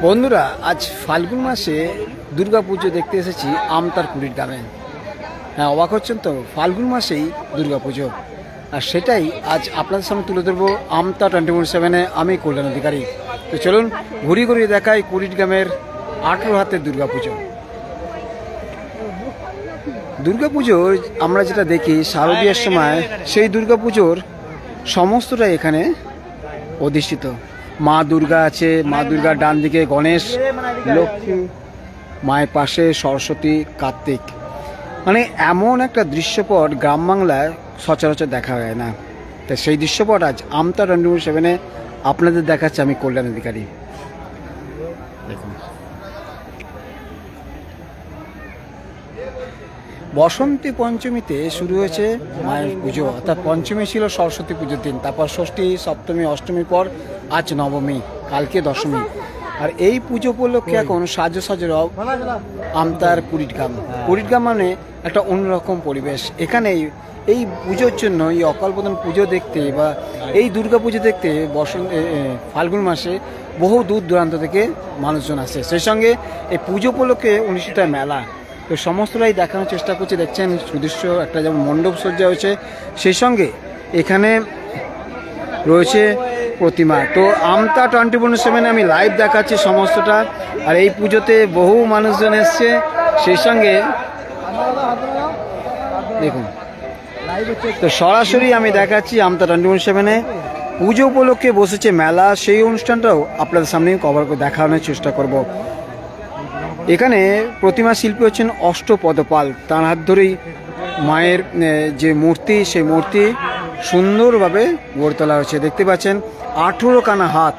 বন্ধুরা, আজ ফাল্গুন মাসে দুর্গাপুজো দেখতে এসেছি আমতার কুড়ির গ্রামে। হ্যাঁ, অবাক হচ্ছেন তো, ফাল্গুন মাসেই দুর্গাপুজো, আর সেটাই আজ আপনাদের সামনে তুলে ধরবো আমতা 24/7-এ। আমি কল্যাণ অধিকারী। তো চলুন ঘুরি ঘুরি দেখাই কুড়ির গ্রামের 18 হাতের দুর্গাপুজো। দুর্গাপুজো আমরা যেটা দেখি শারদীয়ার সময়, সেই দুর্গাপুজোর সমস্তটাই এখানে অধিষ্ঠিত। মা দুর্গা আছে, মা দুর্গার ডান দিকে গণেশ, লক্ষ্মী, মায়ের পাশে সরস্বতী, কার্তিক। মানে এমন একটা দৃশ্যপট গ্রাম বাংলায় সচরাচর দেখা যায় না। তাই সেই দৃশ্যপট আজ আমতা 24/7-এ আপনাদের দেখাচ্ছে আমি কল্যাণ অধিকারী। দেখুন, বসন্তী পঞ্চমীতে শুরু হয়েছে মায়ের পুজো। অর্থাৎ পঞ্চমী ছিল সরস্বতী পুজোর দিন, তারপর ষষ্ঠী, সপ্তমী, অষ্টমীর পর আজ নবমী, কালকে দশমী। আর এই পুজো উপলক্ষে এখন সাজো সাজো রব আমতার কুড়ির গ্রাম। কুড়ির গ্রাম মানে একটা অন্যরকম পরিবেশ। এখানে এই পুজোর জন্য, এই অকালবোধন পুজো দেখতে বা এই দুর্গা পুজো দেখতে ফাল্গুন মাসে বহু দূর দূরান্ত থেকে মানুষজন আসে। সেই সঙ্গে এই পুজো উপলক্ষে অনুষ্ঠিত হয় মেলা। তো সমস্তটাই দেখানোর চেষ্টা করছি। দেখছেন সুদৃশ্য একটা যেমন মণ্ডপ সজ্জা হয়েছে, সেই সঙ্গে এখানে রয়েছে প্রতিমা। তো আমতা 24/7 আমি লাইভ দেখাচ্ছি সমস্তটা। আর এই পুজোতে বহু মানুষজন এসছে, সেই সঙ্গে দেখুন তো সরাসরি আমি দেখাচ্ছি আমতা 24/7-এ পুজো উপলক্ষে বসেছে মেলা। সেই অনুষ্ঠানটাও আপনাদের সামনে কভার করে দেখানোর চেষ্টা করব। এখানে প্রতিমা শিল্পী হচ্ছেন অষ্টপদপাল। তার হাত ধরেই মায়ের যে মূর্তি, সেই মূর্তি সুন্দরভাবে গড়ে তোলা হয়েছে। দেখতে পাচ্ছেন 18 কানা হাত।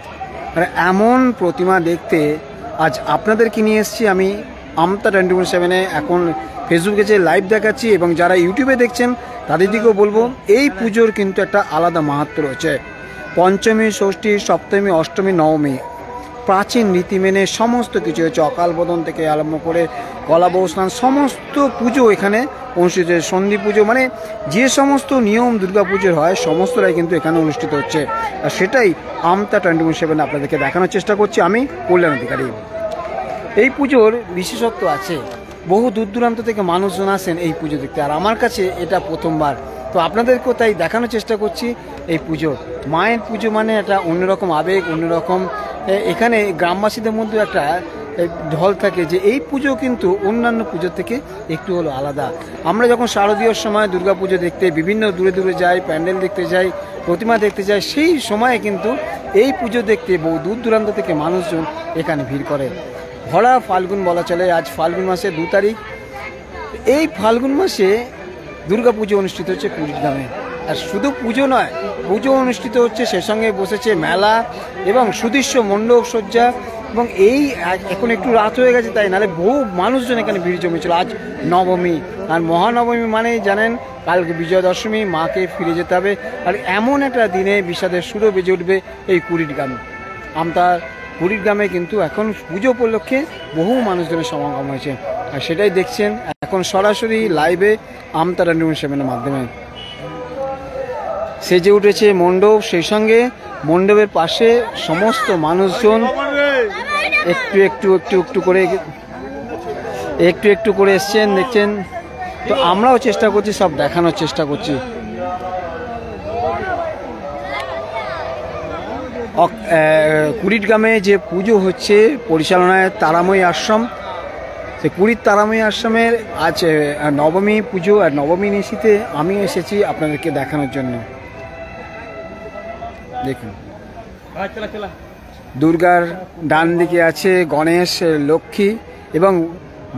আর এমন প্রতিমা দেখতে আজ আপনাদেরকে নিয়ে এসেছি আমি আমতা 24/7-এ। এখন ফেসবুকে যে লাইভ দেখাচ্ছি এবং যারা ইউটিউবে দেখছেন তাদের দিকেও বলবো, এই পুজোর কিন্তু একটা আলাদা মাহাত্ম্য রয়েছে। পঞ্চমী, ষষ্ঠী, সপ্তমী, অষ্টমী, নবমী প্রাচীন রীতি মেনে সমস্ত কিছু হচ্ছে। অকালবোধন থেকে আরম্ভ করে কলাবউ স্নান, সমস্ত পুজো এখানে অনুষ্ঠিত হচ্ছে। সন্ধি পুজো, মানে যে সমস্ত নিয়ম দুর্গাপুজোর হয় সমস্তটাই কিন্তু এখানে অনুষ্ঠিত হচ্ছে। আর সেটাই আমতা 24/7 আপনাদেরকে দেখানোর চেষ্টা করছি আমি কল্যাণ অধিকারী। এই পুজোর বিশেষত্ব আছে, বহু দূর দূরান্ত থেকে মানুষজন আসেন এই পুজো দেখতে। আর আমার কাছে এটা প্রথমবার। তো আপনাদেরকেও তাই দেখানোর চেষ্টা করছি এই পুজো। মায়ের পুজো মানে একটা অন্যরকম আবেগ, অন্যরকম। এখানে গ্রামবাসীদের মধ্যে একটা ঢল থাকে যে এই পুজো কিন্তু অন্যান্য পুজো থেকে একটু হলো আলাদা। আমরা যখন শারদীয়র সময় দুর্গা পুজো দেখতে বিভিন্ন দূরে দূরে যাই, প্যান্ডেল দেখতে যাই, প্রতিমা দেখতে যাই, সেই সময়ে কিন্তু এই পুজো দেখতে বহু দূর দূরান্ত থেকে মানুষজন এখানে ভিড় করে। ভরা ফাল্গুন বলা চলে। আজ ফাল্গুন মাসের 2 তারিখ। এই ফাল্গুন মাসে দুর্গা পুজো অনুষ্ঠিত হচ্ছে কুড়ির গ্রামে। আর শুধু পুজো নয়, পুজো অনুষ্ঠিত হচ্ছে, সে সঙ্গে বসেছে মেলা এবং সুদৃশ্য মণ্ডপ সজ্জা। এবং এই এখন একটু রাত হয়ে গেছে, তাই নাহলে বহু মানুষজন এখানে ভিড় জমেছিল। আজ নবমী, আর মহানবমী মানে জানেন কালকে বিজয়া দশমী, মাকে ফিরে যেতে হবে। আর এমন একটা দিনে বিষাদের সুরও বেজে উঠবে এই কুড়ির গ্রামে। আমতার কুড়ির গ্রামে কিন্তু এখন পুজো উপলক্ষে বহু মানুষজনের সমাগম হয়েছে। আর সেটাই দেখছেন এখন সরাসরি লাইভে আমতা 24/7-এর মাধ্যমে। সেজে উঠেছে মণ্ডপ, সেই সঙ্গে মণ্ডপের পাশে সমস্ত মানুষজন একটু একটু একটু একটু করে এসছেন, দেখছেন। তো আমরাও চেষ্টা করছি সব দেখানোর চেষ্টা করছি। কুড়ির গ্রামে যে পুজো হচ্ছে পরিচালনায় তারাময়ী আশ্রম, সে কুড়ির তারাময়ী আশ্রমের আজ নবমী পুজো। আর নবমী নিশিতে আমি এসেছি আপনাদেরকে দেখানোর জন্য। দেখুন, দুর্গার ডান দিকে আছে গণেশ, লক্ষ্মী এবং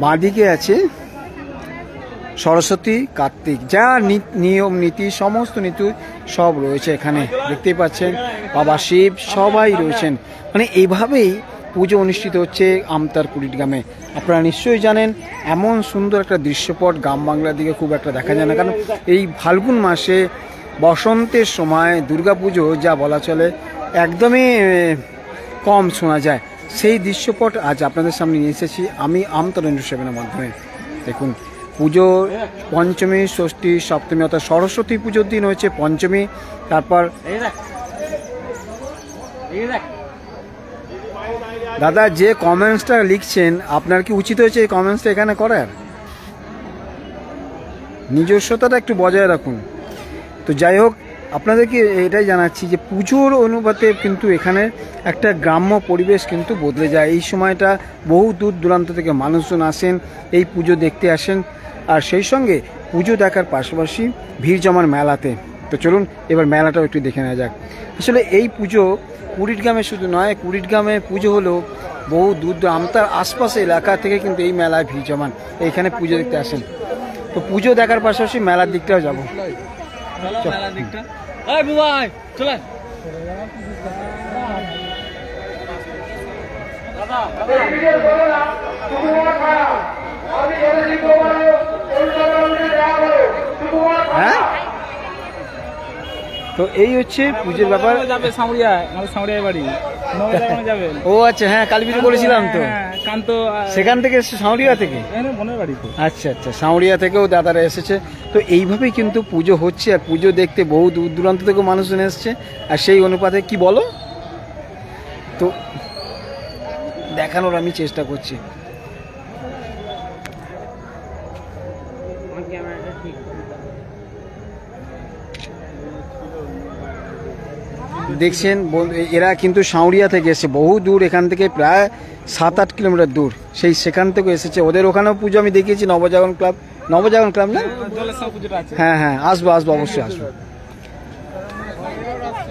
বাঁ দিকে আছে সরস্বতী, কার্তিক। যা নিয়ম নীতি, সমস্ত নীতি সব রয়েছে এখানে। দেখতেই পাচ্ছেন বাবা শিব সবাই রয়েছেন। মানে এইভাবেই পুজো অনুষ্ঠিত হচ্ছে আমতার কুড়ির গ্রামে। আপনারা নিশ্চয়ই জানেন এমন সুন্দর একটা দৃশ্যপট গ্রাম বাংলার দিকে খুব একটা দেখা যায় না। কারণ এই ফাল্গুন মাসে বসন্তের সময় দুর্গাপুজো যা বলা চলে একদমই কম শোনা যায়। সেই দৃশ্যপট আজ আপনাদের সামনে নিয়ে এসেছি আমি আমতা 24/7-এর মাধ্যমে। দেখুন, পুজো পঞ্চমী, ষষ্ঠী, সপ্তমী অর্থাৎ সরস্বতী পুজোর দিন হয়েছে পঞ্চমী। তারপর দাদা যে কমেন্টসটা লিখছেন আপনার কি উচিত হয়েছে এই কমেন্টসটা এখানে করার? নিজস্বতাটা একটু বজায় রাখুন। তো যাই হোক, আপনাদেরকে এটাই জানাচ্ছি যে পুজোর অনুপাতে কিন্তু এখানে একটা গ্রাম্য পরিবেশ কিন্তু বদলে যায়। এই সময়টা বহু দূর দূরান্ত থেকে মানুষজন আসেন, এই পুজো দেখতে আসেন, আর সেই সঙ্গে পুজো দেখার পাশাপাশি ভিড় জমান মেলাতে। তো চলুন এবার মেলাটাও একটু দেখে নেওয়া যাক। আসলে এই পুজো কুড়িগ্রামে শুধু নয়, কুড়িগ্রামে পুজো হলেও বহু দূর আমতার আশপাশে এলাকা থেকে কিন্তু এই মেলায় ভিড় জমান, এইখানে পুজো দেখতে আসেন। তো পুজো দেখার পাশাপাশি মেলার দিকটাও যাবো। হ্যাঁ, তো এই হচ্ছে পুজোর ব্যাপার। ও আচ্ছা, হ্যাঁ কাল ভিডিও করেছিলাম তো, সেখান থেকে এসেছে সাউরিয়া থেকে। আচ্ছা আচ্ছা, সাউরিয়া থেকেও দাদারা এসেছে। তো এইভাবেই কিন্তু পুজো হচ্ছে, আর পুজো দেখতে বহু দূর দূরান্ত থেকেও মানুষজন এসছে, আর সেই অনুপাতে কি বলো তো দেখানোর আমি চেষ্টা করছি। দেখছেন এরা কিন্তু সাউরিয়া থেকে এসেছে, বহু দূর, এখান থেকে প্রায় 7-8 কিলোমিটার দূর, সেখান থেকে এসেছে। ওদের ওখানেও পুজো আমি দেখিয়েছি, নবজাগরণ ক্লাব না? হ্যাঁ হ্যাঁ, আসবো অবশ্যই আসবো,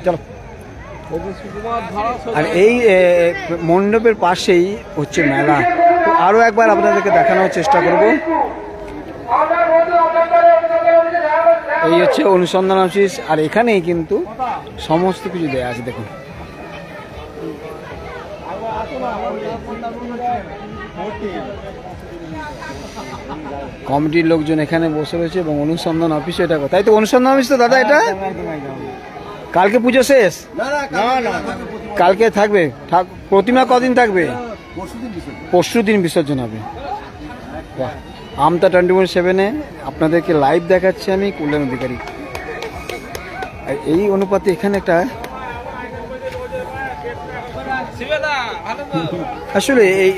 চলো। আর এই মণ্ডপের পাশেই হচ্ছে মেলা। তো আরও একবার আপনাদেরকে দেখানোর চেষ্টা করব। এই হচ্ছে অনুসন্ধান অফিস, আর এখানেই কিন্তু সমস্ত কিছু দেয়া আছে। দেখুন কমিটির লোকজন এখানে বসে রয়েছে, এবং অনুসন্ধান অফিস এটা তাই তো? অনুসন্ধান অফিস তো দাদা এটা? কালকে পুজো শেষ? কালকে থাকবে প্রতিমা? কদিন থাকবে? পরশু দিন বিসর্জন হবে। আমতা 24/7-এ আপনাদেরকে লাইভ দেখাচ্ছি আমি, কল্যাণ অধিকারী। এই অনুপাতে এখানে একটা আসলে এই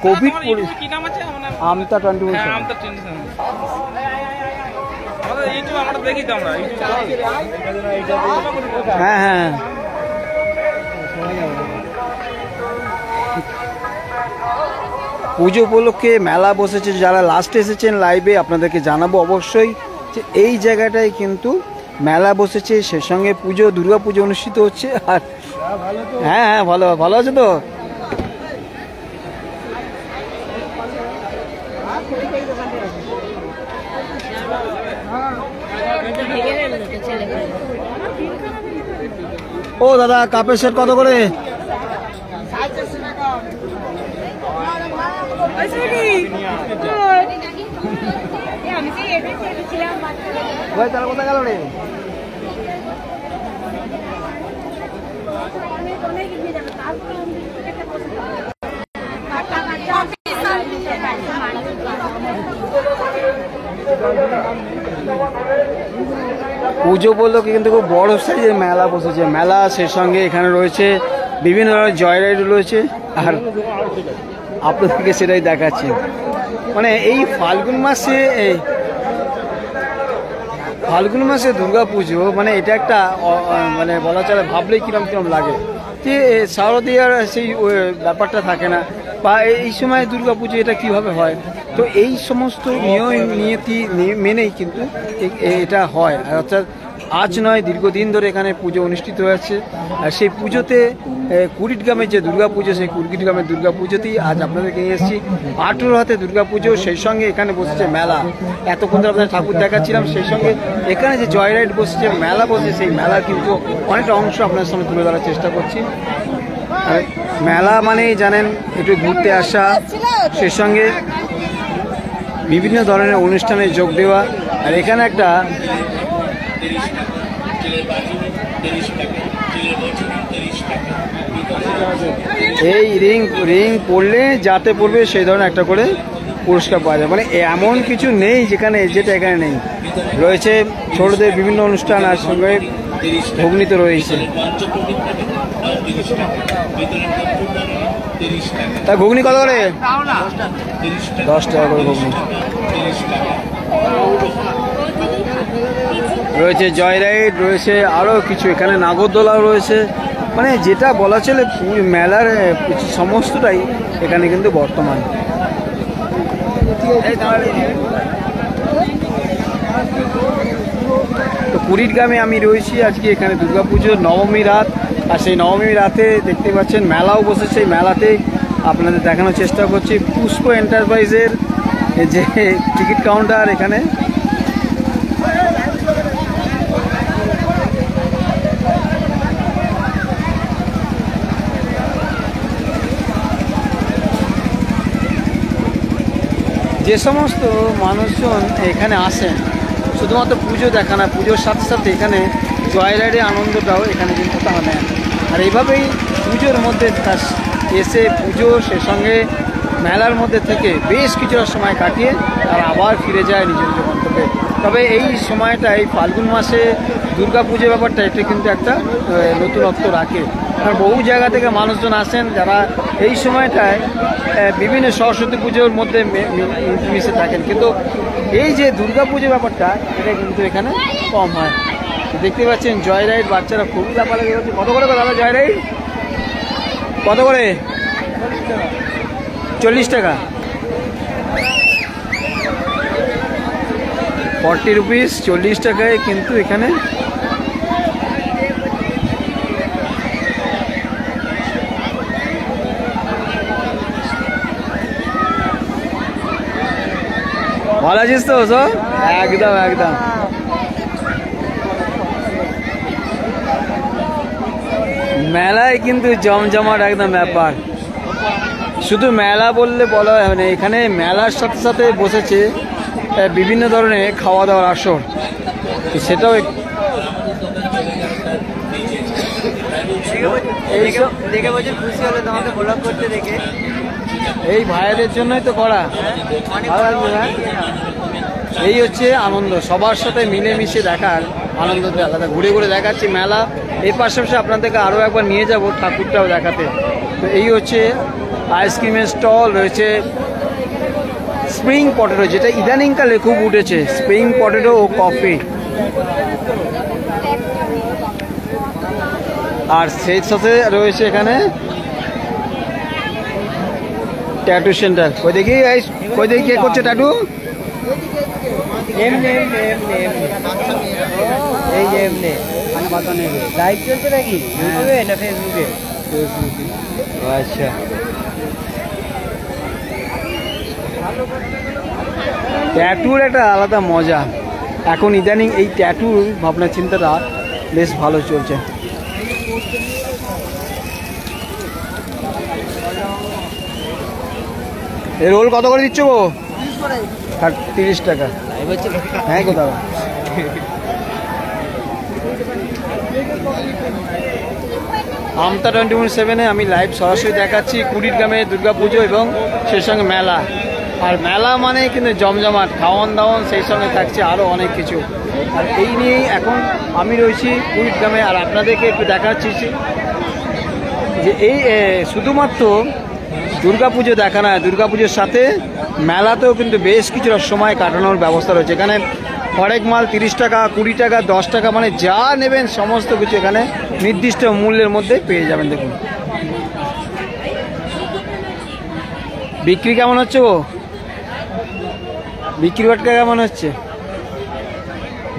কোভিড আমতা 24/7, হ্যাঁ হ্যাঁ, পুজো উপলক্ষে মেলা বসেছে। যারা লাস্ট এসেছেন লাইভে আপনাদেরকে জানাবো অবশ্যই যে এই জায়গাটায় কিন্তু মেলা বসেছে, সে সঙ্গে পুজো, দুর্গা পুজো অনুষ্ঠিত হচ্ছে। আর হ্যাঁ হ্যাঁ, ভালো আছে তো? ও দাদা, কাপের সেট কত করে? তারা কোথায় গেল রে? পুজো উপলক্ষে কিন্তু খুব বড় সাইজের মেলা বসেছে। মেলা, সেই সঙ্গে এখানে রয়েছে বিভিন্ন ধরনের জয় রাইড রয়েছে, আর আপনাদেরকে সেটাই দেখাচ্ছি। মানে এই ফাল্গুন মাসে দুর্গা পুজো, মানে এটা একটা মানে বলা চলে, ভাবলেই কিরম লাগে যে শারদীয়ার সেই ব্যাপারটা থাকে না, বা এই সময় দুর্গা পুজো এটা কিভাবে হয়। তো এই সমস্ত নিয়তি মেনেই কিন্তু এটা হয়। অর্থাৎ আজ নয়, দীর্ঘদিন ধরে এখানে পুজো অনুষ্ঠিত হয়েছে। আর সেই পুজোতে কুড়িগ্রামের যে দুর্গা পুজো, সেই কুড়িগ্রামের দুর্গা পুজোতেই আজ আপনাদেরকে নিয়ে এসেছি। 18 হাতে দুর্গা পুজো, সেই সঙ্গে এখানে বসেছে মেলা। এতক্ষণ ধরে আপনাদের ঠাকুর দেখাচ্ছিলাম, সেই সঙ্গে এখানে যে জয় রাইড বসেছে, মেলা বসেছে, সেই মেলা কিন্তু অনেকটা অংশ আপনার সামনে তুলে ধরার চেষ্টা করছি। আর মেলা মানেই জানেন একটু ঘুরতে আসা, সেই সঙ্গে বিভিন্ন ধরনের অনুষ্ঠানে যোগ দেওয়া। আর এখানে একটা এই রিং পড়লে যাতে পড়বে সেই ধরনের একটা করে পুরস্কার পাওয়া যায়। মানে এমন কিছু নেই যেটা এখানে নেই। রয়েছে ছোটদের বিভিন্ন অনুষ্ঠান, আর সঙ্গে ভগ্নিত রয়েছে। তা ঘুগনি কত করে? 10 টাকা করে ঘুগনি। রয়েছে জয় রাইড, রয়েছে আরও কিছু, এখানে নাগরদোলাও রয়েছে, মানে যেটা বলা চলে মেলার সমস্তটাই এখানে কিন্তু বর্তমান। তো কুড়িগ্রামে আমি রয়েছি আজকে, এখানে দুর্গাপুজোর নবমী রাত, আর সেই নবমী রাতে দেখতে পাচ্ছেন মেলাও বসেছে। এই মেলাতে আপনাদের দেখানোর চেষ্টা করছি পুষ্প এন্টারপ্রাইজের যে টিকিট কাউন্টার এখানে। যে সমস্ত মানুষজন এখানে আসেন শুধুমাত্র পুজো দেখা না, পুজোর সাথে সাথে এখানে জয় রাইডের আনন্দটাও এখানে কিন্তু তারা নেন। আর এইভাবেই পুজোর মধ্যে এসে পুজো সে সঙ্গে মেলার মধ্যে থেকে বেশ কিছুটা সময় কাটিয়ে তারা আবার ফিরে যায় নিজের নিজ গন্তব্যে। তবে এই সময়টা, এই ফাল্গুন মাসে দুর্গা পুজোর ব্যাপারটা এটা কিন্তু একটা নতুনত্ব রাখে, কারণ বহু জায়গা থেকে মানুষজন আসেন যারা এই সময়টায় বিভিন্ন সরস্বতী পুজোর মধ্যে মিশে থাকেন, কিন্তু এই যে দুর্গা পুজোর ব্যাপারটা এটা কিন্তু এখানে কম হয়। দেখতে পাচ্ছেন জয় রাইড, বাচ্চারা খুবই লাফালাফি করছে। কত করে দাদা জয় রাইড? কত করে? 40 টাকা, 40 রুপিস, 40 টাকায় কিন্তু এখানে ভালো আছিস তো? একদম একদম। মেলায় কিন্তু জমজমাট একদম ব্যাপার। শুধু মেলা বললে বলা হয় না, এখানে মেলার সাথে সাথে বসেছে বিভিন্ন ধরনের খাওয়া দাওয়ার আসর, সেটাও দেখে বলছি খুশি হলো তোমাকে ব্লগ করতে দেখে। এই ভাইয়াদের জন্যই তো করা। এই হচ্ছে আনন্দ, সবার সাথে মিলেমিশে দেখার আনন্দটা আলাদা। ঘুরে ঘুরে দেখাচ্ছি মেলা, এই পাশাপাশি আপনাদেরকে আরও একবার নিয়ে যাব ঠাকুরটাও দেখাতে। তো এই হচ্ছে আইসক্রিমের স্টল, রয়েছে স্প্রিং পটেটো, যেটা ইদানিংকালে খুব উঠেছে, স্প্রিং পটেটো ও কফি। আর সেই সাথে রয়েছে এখানে ট্যাটু সেন্টার। কই দেখি কে করছে ট্যাটু? লাইভ চলছে নাকি ইউটিউবে না ফেসবুকে? আচ্ছা, ট্যাটুর একটা আলাদা মজা। এখন ইদানিং এই ট্যাটুর ভাবনা চিন্তাটা বেশ ভালো চলছে। এই রোল কত করে দিচ্ছ গো? 30 টাকা। হ্যাঁ কোথাও আমতা 24/7-এ আমি লাইভ সরাসরি দেখাচ্ছি কুড়িগ্রামে দুর্গাপুজো এবং সেই সঙ্গে মেলা। আর মেলা মানে কিন্তু জমজমাট, খাওয়ান দাওয়ান, সেই সঙ্গে থাকছে আরও অনেক কিছু। আর এই নিয়েই এখন আমি রয়েছি কুড়িগ্রামে, আর আপনাদেরকে একটু দেখাচ্ছি যে এই শুধুমাত্র দুর্গাপুজো দেখা নয়, দুর্গাপুজোর সাথে মেলাতেও কিন্তু বেশ কিছুটা সময় কাটানোর ব্যবস্থা রয়েছে। এখানে হরেক মাল 30 টাকা, 20 টাকা, 10 টাকা, মানে যা নেবেন সমস্ত কিছু এখানে নির্দিষ্ট মূল্যের মধ্যে পেয়ে যাবেন। দেখুন বিক্রি কেমন হচ্ছে গো? বিক্রি বাটকা কেমন হচ্ছে?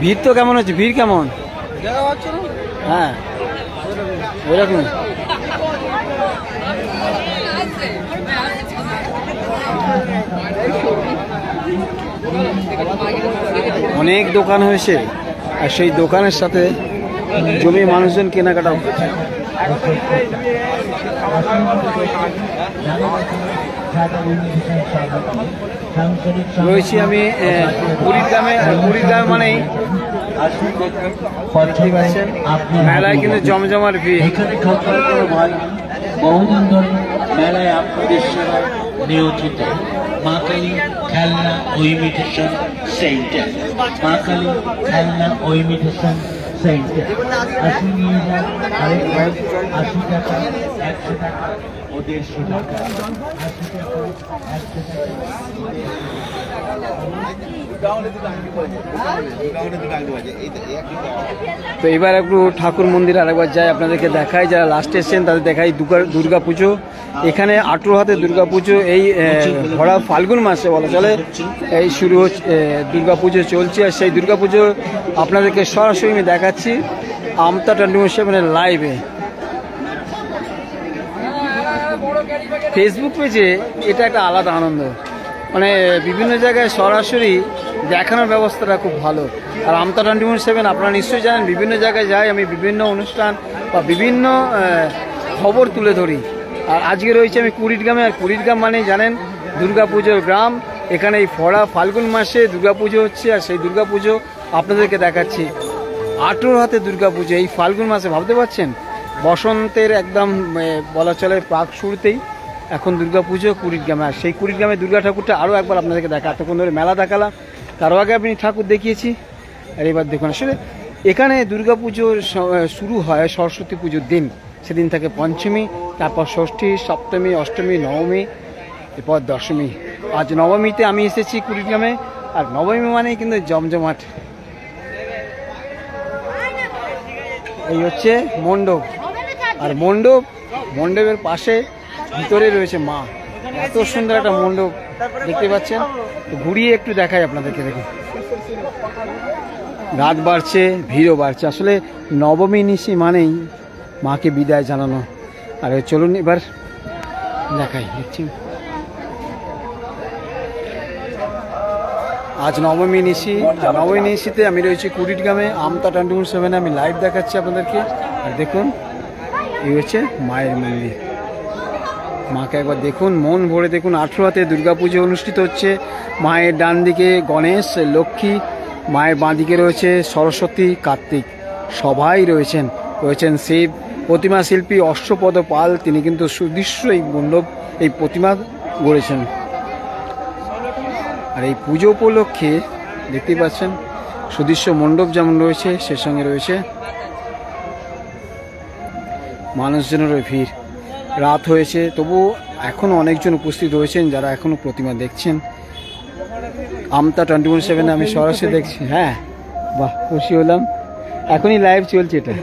ভিড় তো কেমন হচ্ছে? ভিড় কেমন? হ্যাঁ ওইরকম। অনেক দোকান হয়েছে, আর সেই দোকানের সাথে জমি মানুষজন কেনাকাটা করছে। রয়েছি আমি কুড়িগ্রামে। কুড়িগ্রাম মানেই মেলায় কিন্তু জমজমার ভিড়। বহুদিন ধরে মেলায় আপনাদের সেবা নিয়োজিত মা কালী খেলনা ও ইমিটেশন সেন্টার। মা কালী খেলনা ও ইমিটেশন সেন্ট 80 নিয়ে যান, আরেকবার 80 টাকা, 100 টাকা ও 150 টাকা, 80 টাকা, 100 টাকা। তো এবার একটু ঠাকুর মন্দির আরেকবার যাই, আপনাদেরকে দেখাই, যারা লাস্টে এসছেন তাদের দেখাই দুর্গা পুজো। এখানে 18 হাতে দুর্গা পুজো এই ভরা ফাল্গুন মাসে বলা চলে এই শুরু হচ্ছে, দুর্গা পুজো চলছে। আর সেই দুর্গা পুজো আপনাদেরকে সরাসরি আমি দেখাচ্ছি আমতা 24/7 লাইভে ফেসবুক পেজে। এটা একটা আলাদা আনন্দ, মানে বিভিন্ন জায়গায় সরাসরি দেখানোর ব্যবস্থাটা খুব ভালো। আর আমতা 24/7 আপনারা নিশ্চয়ই জানেন, বিভিন্ন জায়গায় যাই আমি, বিভিন্ন অনুষ্ঠান বা বিভিন্ন খবর তুলে ধরি। আর আজকে রয়েছে আমি কুড়িগ্রামে, আর কুড়িগ্রাম মানে জানেন দুর্গাপুজোর গ্রাম। এখানে এই ভরা ফাল্গুন মাসে দুর্গাপুজো হচ্ছে, আর সেই দুর্গাপুজো আপনাদেরকে দেখাচ্ছি। 18 হাতে দুর্গাপুজো এই ফাল্গুন মাসে, ভাবতে পারছেন বসন্তের একদম বলা চলে প্রাক শুরুতেই এখন দুর্গাপুজো কুড়িগ্রামে। আর সেই কুড়িগ্রামে দুর্গা ঠাকুরটা আরও একবার আপনাদেরকে দেখা, এতক্ষণ ধরে মেলা দেখালাম, তারও আগে আপনি ঠাকুর দেখিয়েছি। আর এবার দেখুন আসলে এখানে দুর্গাপুজোর শুরু হয় সরস্বতী পুজোর দিন, সেদিন থাকে পঞ্চমী, তারপর ষষ্ঠী, সপ্তমী, অষ্টমী, নবমী, এরপর দশমী। আজ নবমীতে আমি এসেছি কুড়িগ্রামে, আর নবমী মানেই কিন্তু জমজমাট। এই হচ্ছে মণ্ডপ, আর মণ্ডপের পাশে ভিতরে রয়েছে মা। এত সুন্দর একটা মণ্ডপ দেখতে পাচ্ছেন। ঘুরিয়ে একটু দেখাই আপনাদেরকে, দেখুন রাত বাড়ছে, ভিড়ও বাড়ছে। আসলে নবমী নিশি মানেই মাকে বিদায় জানানো। আর চলুন এবার দেখাই, দেখছি আজ নবমী নিশি। নবমী নিশিতে আমি রয়েছি কুড়িগ্রামে আমতা 24/7 আমি লাইভ দেখাচ্ছি আপনাদেরকে। আর দেখুন এই হচ্ছে মায়ের মন্দির, মাকে একবার দেখুন, মন ভরে দেখুন। 18 হাতে দুর্গাপুজো অনুষ্ঠিত হচ্ছে। মায়ের ডান দিকে গণেশ, লক্ষ্মী, মায়ের বাঁ দিকে রয়েছে সরস্বতী, কার্তিক, সবাই রয়েছেন শিব। প্রতিমা শিল্পী অশ্বপদ পাল, তিনি কিন্তু সুদৃশ্য এই মণ্ডপ, এই প্রতিমা গড়েছেন। আর এই পুজো উপলক্ষে দেখতেই পাচ্ছেন সুদৃশ্য মণ্ডপ যেমন রয়েছে, সে সঙ্গে রয়েছে মানুষজনেরও ভিড়। রাত হয়েছে, তবু এখনও অনেকজন উপস্থিত রয়েছেন যারা এখনও প্রতিমা দেখছেন। আমতা 24/7 আমি সরাসরি দেখছি। হ্যাঁ, বাহ, খুশি হলাম। এখনই লাইভ চলছে এটা।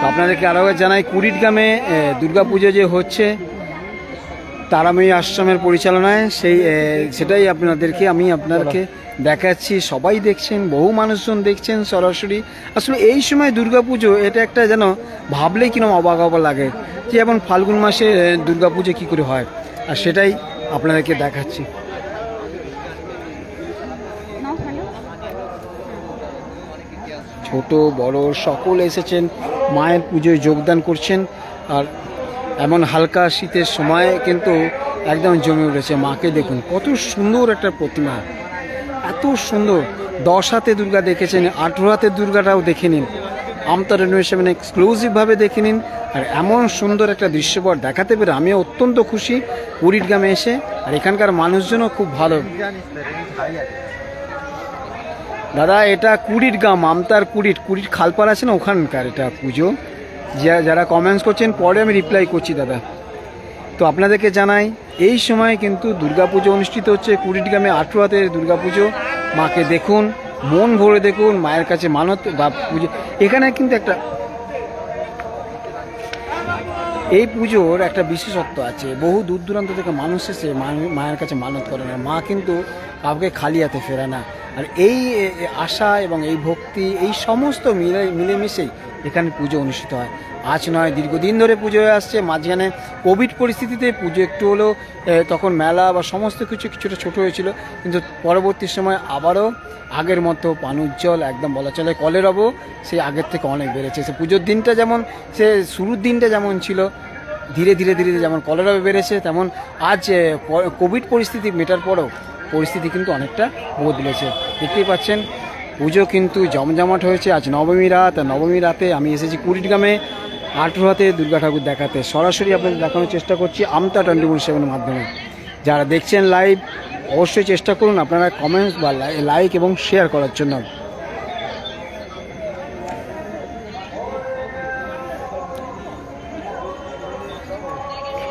আপনাদেরকে আরও জানাই, কুড়িগ্রামে দুর্গাপুজো যে হচ্ছে তারাময়ী আশ্রমের পরিচালনায়, সেটাই আপনাদেরকে দেখাচ্ছি। সবাই দেখছেন, বহু মানুষজন দেখছেন সরাসরি। আসলে এই সময় দুর্গাপুজো এটা একটা যেন ভাবলেই কিরকম অবাক লাগে, যে যেমন ফাল্গুন মাসে দুর্গাপুজো কী করে হয়, আর সেটাই আপনাদেরকে দেখাচ্ছি। ছোট বড় সকলে এসেছেন, মায়ের পুজোয় যোগদান করছেন। আর এমন হালকা শীতের সময় কিন্তু একদম জমে উঠেছে। মাকে দেখুন, কত সুন্দর একটা প্রতিমা, এত সুন্দর। 10 হাতে দুর্গা দেখেছেন, 18 হাতের দুর্গাটাও দেখে নিন, আমতা 24/7 এক্সক্লুসিভভাবে দেখে নিন। আর এমন সুন্দর একটা দৃশ্যপট দেখাতে পেরে আমি অত্যন্ত খুশি কুড়িগ্রামে এসে। আর এখানকার মানুষজনও খুব ভালো। দাদা, এটা কুড়িগ্রাম, আমতার কুড়ির খালপাড় আছে না, ওখানকার এটা পুজো। যারা কমেন্টস করছেন পরে আমি রিপ্লাই করছি দাদা। তো আপনাদেরকে জানাই, এই সময় কিন্তু দুর্গাপুজো অনুষ্ঠিত হচ্ছে কুড়িগ্রামে 18 হাতের দুর্গাপুজো। মাকে দেখুন, মন ভরে দেখুন, মায়ের কাছে মানত বা পুজো। এখানে কিন্তু এই পুজোর একটা বিশেষত্ব আছে, বহু দূর দূরান্ত থেকে মানুষ এসে মায়ের কাছে মানত করে না। মা কিন্তু কাউকে খালি হাতে ফেরে না। আর এই আশা এবং এই ভক্তি, এই সমস্ত মিলেমিশেই এখানে পুজো অনুষ্ঠিত হয়। আজ নয়, দীর্ঘদিন ধরে পুজো হয়ে আসছে। মাঝখানে কোভিড পরিস্থিতিতে পুজো একটু হলেও তখন মেলা বা সমস্ত কিছুটা ছোট হয়েছিল, কিন্তু পরবর্তী সময় আবারও আগের মতো পানুজ্জ্বল, একদম বলা চলে কলেরব, সেই আগের থেকে অনেক বেড়েছে। সে পুজোর দিনটা যেমন, সে শুরুর দিনটা যেমন ছিল, ধীরে ধীরে যেমন কলেরব বেড়েছে, তেমন আজ কোভিড পরিস্থিতি মেটার পরেও পরিস্থিতি কিন্তু অনেকটা বদলেছে। দেখতেই পাচ্ছেন পুজো কিন্তু জমজমাট হয়েছে। আজ নবমী রাত, আর নবমী রাতে আমি এসেছি কুড়িগ্রামে 18 হাতে দুর্গা ঠাকুর দেখাতে সরাসরি আপনাদের দেখানোর চেষ্টা করছি আমতা 24/7-এর মাধ্যমে। যারা দেখছেন লাইভ অবশ্যই চেষ্টা করুন আপনারা কমেন্টস বা লাইক এবং শেয়ার করার জন্য।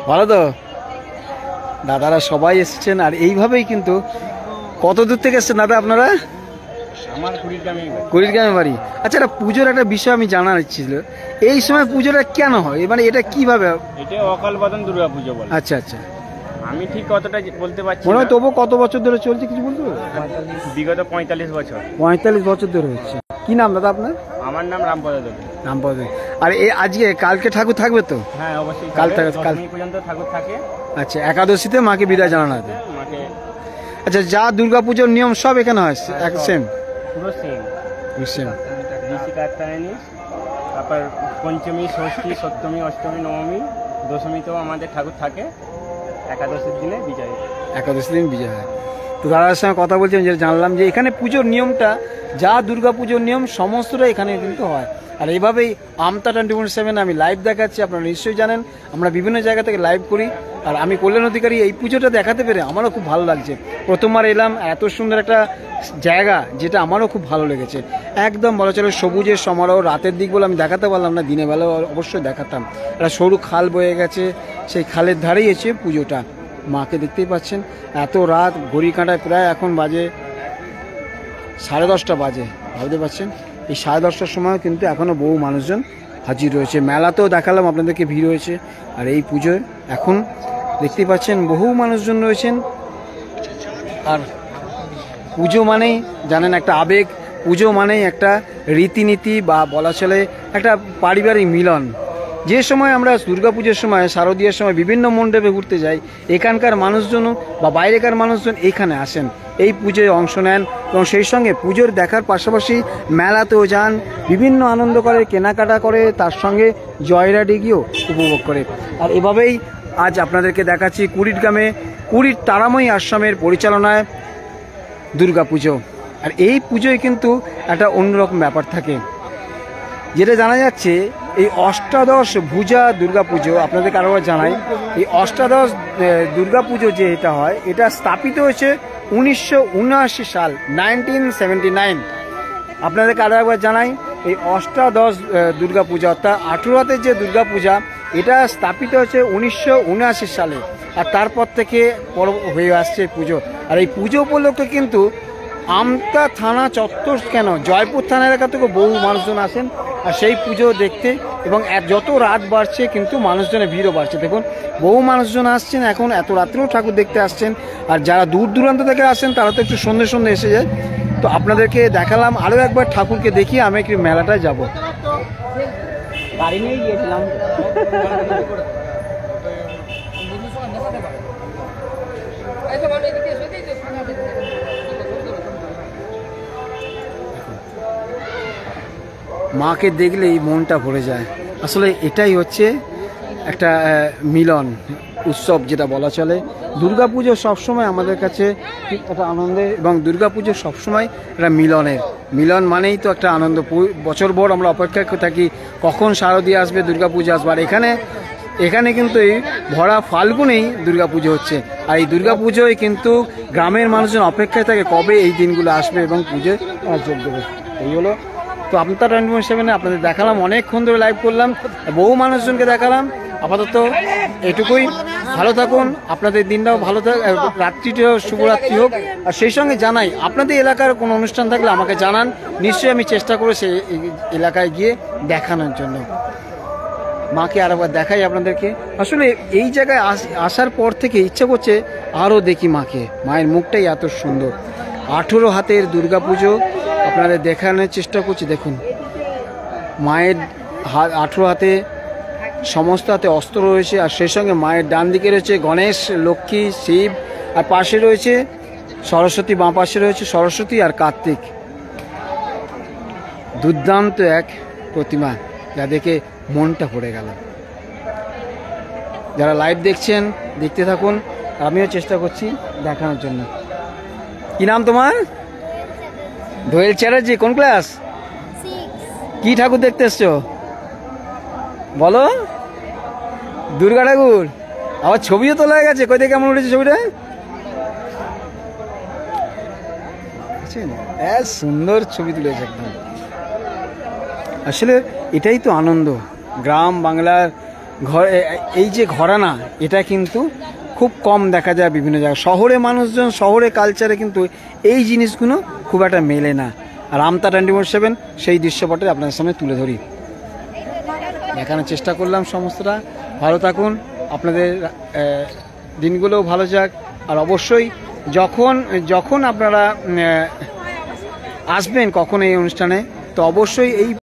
ভালো তো দাদারা সবাই এসেছেন আর এইভাবেই কিন্তু। কত দূর থেকে এসেছেন দাদা আপনারা? আমার কুড়িগ্রামে বাড়ি। আচ্ছা এটা পুজোর একটা বিষয় আমি জানার ইচ্ছে ছিল, এই সময় পুজোটা কেন হয়, মানে এটা কিভাবে? এটা অকাল বোধন দুর্গা পুজো বলে। আচ্ছা আচ্ছা, আমি ঠিক কতটা বলতে পারছি মনে হয় না। তবু কত বছর ধরে চলছে কিছু বলতে পারবে? বিগত 45 বছর। 45 বছর ধরে হচ্ছে। কি নাম দাদা আপনার? আমার নাম রামপদ দেব। রামপদ। আর আজকে কালকে ঠাকুর থাকবে তো? হ্যাঁ অবশ্যই। কাল দশমী পর্যন্ত ঠাকুর থাকে। আচ্ছা, একাদশীতে মাকে বিদায় জানানো হবে। মাকে আচ্ছা, যা দুর্গাপুজোর নিয়ম সব এখানে হয় এক সেম? পুরো সেম। সেম। ঋষি কাত্তায়নী, তারপর পঞ্চমী, ষষ্ঠী, সপ্তমী, অষ্টমী, নবমী, দশমীতেও আমাদের ঠাকুর থাকে। একাদশীর দিনে বিজয়। একাদশী দিন বিজয় হয়। তো দাদার সঙ্গে কথা বলছিলাম, যে জানলাম যে এখানে পুজোর নিয়মটা, যা দুর্গা পুজোর নিয়ম সমস্তটা এখানে কিন্তু হয়। আর এইভাবেই আমতা 24/7 আমি লাইভ দেখাচ্ছি। আপনারা নিশ্চয়ই জানেন আমরা বিভিন্ন জায়গা থেকে লাইভ করি। আর আমি কল্যাণ অধিকারী এই পুজোটা দেখাতে পেরে আমারও খুব ভালো লাগছে। প্রথমবার এলাম, এত সুন্দর একটা জায়গা যেটা আমারও খুব ভালো লেগেছে। একদম বলা চলে সবুজের সমারোহ। রাতের দিক বলে আমি দেখাতে পারলাম না, দিনের বেলা অবশ্যই দেখাতাম। একটা সরু খাল বয়ে গেছে, সেই খালের ধারেই এসে পুজোটা। মাকে দেখতেই পাচ্ছেন, এত রাত ঘড়ি কাঁটায় প্রায় এখন বাজে 10:30 বাজে, ভাবতে পারছেন। এই 10:30টার সময় কিন্তু এখনও বহু মানুষজন হাজির রয়েছে। মেলাতেও দেখালাম আপনাদেরকে, ভিড় হয়েছে। আর এই পুজোয় এখন দেখতেই পাচ্ছেন বহু মানুষজন রয়েছেন। আর পুজো মানেই জানেন একটা আবেগ, পুজো মানেই একটা রীতিনীতি বা বলা চলে একটা পারিবারিক মিলন। যে সময় আমরা দুর্গাপুজোর সময়, শারদীয়ার সময় বিভিন্ন মণ্ডপে ঘুরতে যাই, এখানকার মানুষজনও বা বাইরেকার মানুষজন এখানে আসেন, এই পুজোয় অংশ নেন এবং সেই সঙ্গে পুজোর দেখার পাশাপাশি মেলাতেও যান, বিভিন্ন আনন্দ করে, কেনাকাটা করে, তার সঙ্গে জয়রাডি গিয়েও উপভোগ করে। আর এভাবেই আজ আপনাদেরকে দেখাচ্ছি কুড়িগ্রামে কুড়ির তারাময়ী আশ্রমের পরিচালনায় দুর্গাপুজো। আর এই পুজোয় কিন্তু একটা অন্যরকম ব্যাপার থাকে, যেটা জানা যাচ্ছে এই অষ্টাদশ ভুজা দুর্গাপুজো। আপনাদেরকে আরও জানাই, এই অষ্টাদশ দুর্গাপুজো যে এটা হয়, এটা স্থাপিত হয়েছে 1979 সাল, 1979। আপনাদেরকে আরও একবার জানাই, এই অষ্টাদশ দুর্গাপূজা অর্থাৎ 18 হাতের যে দুর্গাপূজা, এটা স্থাপিত হয়েছে 1979 সালে। আর তারপর থেকে হয়ে আসছে পুজো। আর এই পুজো উপলক্ষে কিন্তু আমতা থানা চত্বর কেন, জয়পুর থানা এলাকা থেকে বহু মানুষজন আসেন আর সেই পুজো দেখতে। এবং যত রাত বাড়ছে কিন্তু মানুষজনের ভিড়ও বাড়ছে। দেখুন বহু মানুষজন আসছেন, এখন এত রাত্রেও ঠাকুর দেখতে আসছেন। আর যারা দূর দূরান্ত থেকে আসেন তারা তো একটু সন্ধ্যে সন্ধ্যে এসে যায়। তো আপনাদেরকে দেখালাম, আরও একবার ঠাকুরকে দেখিয়ে আমি একটু মেলাটায় যাব। গাড়ি নিয়ে গিয়েছিলাম। মাকে দেখলেই মনটা ভরে যায়। আসলে এটাই হচ্ছে একটা মিলন উৎসব, যেটা বলা চলে। দুর্গাপুজো সবসময় আমাদের কাছে একটা আনন্দের, এবং দুর্গাপুজো সবসময় একটা মিলন মানেই তো একটা আনন্দ। বছরভর আমরা অপেক্ষা করে থাকি কখন শারদীয়া আসবে, দুর্গাপুজো আসবে। আর এখানে কিন্তু এই ভরা ফাল্গুনেই দুর্গাপুজো হচ্ছে। আর এই দুর্গাপুজোয় কিন্তু গ্রামের মানুষজন অপেক্ষায় থাকে কবে এই দিনগুলো আসবে এবং পুজোয় যোগ দেবে। এই হলো তো আমতা 24/7 আপনাদের দেখালাম, অনেকক্ষণ ধরে লাইভ করলাম, বহু মানুষজনকে দেখালাম। আপাতত এটুকুই, ভালো থাকুন, আপনাদের দিনটাও ভালো থাক, রাত্রিটাও শুভরাত্রি হোক। আর সেই সঙ্গে জানাই, আপনাদের এলাকার কোনো অনুষ্ঠান থাকলে আমাকে জানান, নিশ্চয়ই আমি চেষ্টা করব সেই এলাকায় গিয়ে দেখানোর জন্য। মাকে আরেকবার দেখাই আপনাদেরকে। আসলে এই জায়গায় আসার পর থেকে ইচ্ছা করছে আরও দেখি মাকে, মায়ের মুখটাই এত সুন্দর। 18 হাতের দুর্গাপুজো আপনাদের দেখানোর চেষ্টা করছি। দেখুন মায়ের 18 হাতে, সমস্ত হাতে অস্ত্র রয়েছে। আর সেই সঙ্গে মায়ের ডান দিকে রয়েছে গণেশ, লক্ষ্মী, শিব, আর পাশে রয়েছে সরস্বতী, বাঁ পাশে রয়েছে সরস্বতী আর কার্তিক। দুর্দান্ত এক প্রতিমা, যা দেখে মনটা ভরে গেল। যারা লাইভ দেখছেন দেখতে থাকুন, আমিও চেষ্টা করছি দেখানোর জন্য। কি নাম তোমার? দোয়েল চ্যাটার্জি। কোন ক্লাস? কি ঠাকুর দেখতে এসছো? বলো দুর্গা ঠাকুর, আবার ছবিও তোলা হয়ে গেছে। কই থেকে কেমন উঠেছে ছবিটা? সুন্দর ছবি তুলেছে একদম। আসলে এটাই তো আনন্দ, গ্রাম বাংলার ঘর, এই যে ঘরানা, এটা কিন্তু খুব কম দেখা যায় বিভিন্ন জায়গায়। শহরে মানুষজন, শহরে কালচারে কিন্তু এই জিনিসগুলো খুব একটা মেলে না। আর আমতা 24/7 সেই দৃশ্যপটে আপনাদের সামনে তুলে ধরি, দেখানোর চেষ্টা করলাম। সমস্তটা ভালো থাকুন, আপনাদের দিনগুলোও ভালো যাক। আর অবশ্যই যখন আপনারা আসবেন কখন এই অনুষ্ঠানে, তো অবশ্যই এই